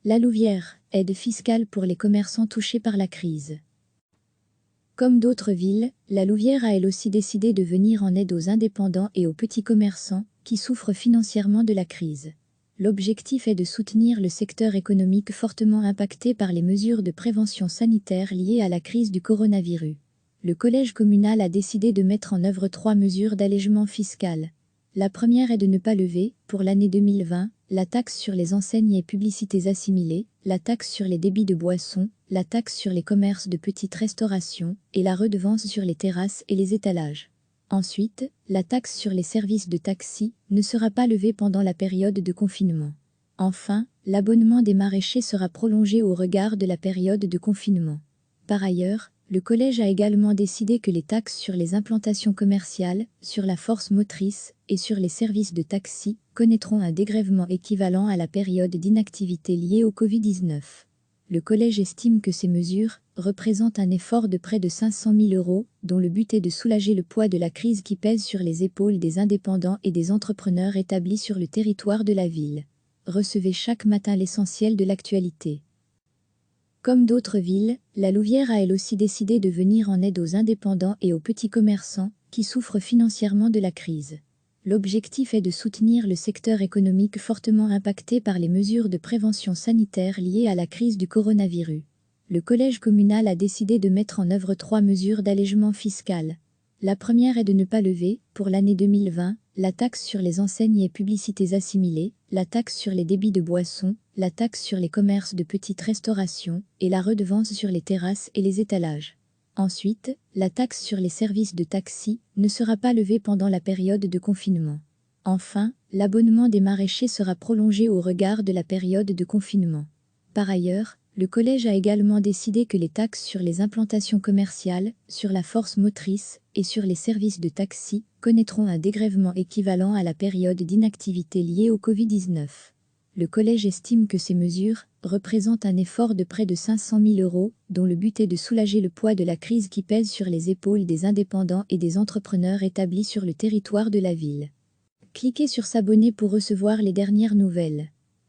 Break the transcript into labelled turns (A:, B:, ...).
A: La Louvière, aide fiscale pour les commerçants touchés par la crise. Comme d'autres villes, la Louvière a elle aussi décidé de venir en aide aux indépendants et aux petits commerçants qui souffrent financièrement de la crise. L'objectif est de soutenir le secteur économique fortement impacté par les mesures de prévention sanitaire liées à la crise du coronavirus. Le collège communal a décidé de mettre en œuvre 3 mesures d'allègement fiscal. La première est de ne pas lever, pour l'année 2020, la taxe sur les enseignes et publicités assimilées, la taxe sur les débits de boissons, la taxe sur les commerces de petite restauration et la redevance sur les terrasses et les étalages. Ensuite, la taxe sur les services de taxi ne sera pas levée pendant la période de confinement. Enfin, l'abonnement des maraîchers sera prolongé au regard de la période de confinement. Par ailleurs, le collège a également décidé que les taxes sur les implantations commerciales, sur la force motrice et sur les services de taxi connaîtront un dégrèvement équivalent à la période d'inactivité liée au Covid-19. Le collège estime que ces mesures représentent un effort de près de 500 000 €, dont le but est de soulager le poids de la crise qui pèse sur les épaules des indépendants et des entrepreneurs établis sur le territoire de la ville. Recevez chaque matin l'essentiel de l'actualité. Comme d'autres villes, la Louvière a elle aussi décidé de venir en aide aux indépendants et aux petits commerçants qui souffrent financièrement de la crise. L'objectif est de soutenir le secteur économique fortement impacté par les mesures de prévention sanitaire liées à la crise du coronavirus. Le collège communal a décidé de mettre en œuvre 3 mesures d'allègement fiscal. La première est de ne pas lever, pour l'année 2020, la taxe sur les enseignes et publicités assimilées, la taxe sur les débits de boissons, la taxe sur les commerces de petite restauration et la redevance sur les terrasses et les étalages. Ensuite, la taxe sur les services de taxi ne sera pas levée pendant la période de confinement. Enfin, l'abonnement des maraîchers sera prolongé au regard de la période de confinement. Par ailleurs, le collège a également décidé que les taxes sur les implantations commerciales, sur la force motrice et sur les services de taxi connaîtront un dégrèvement équivalent à la période d'inactivité liée au Covid-19. Le collège estime que ces mesures représentent un effort de près de 500 000 €, dont le but est de soulager le poids de la crise qui pèse sur les épaules des indépendants et des entrepreneurs établis sur le territoire de la ville. Cliquez sur s'abonner pour recevoir les dernières nouvelles.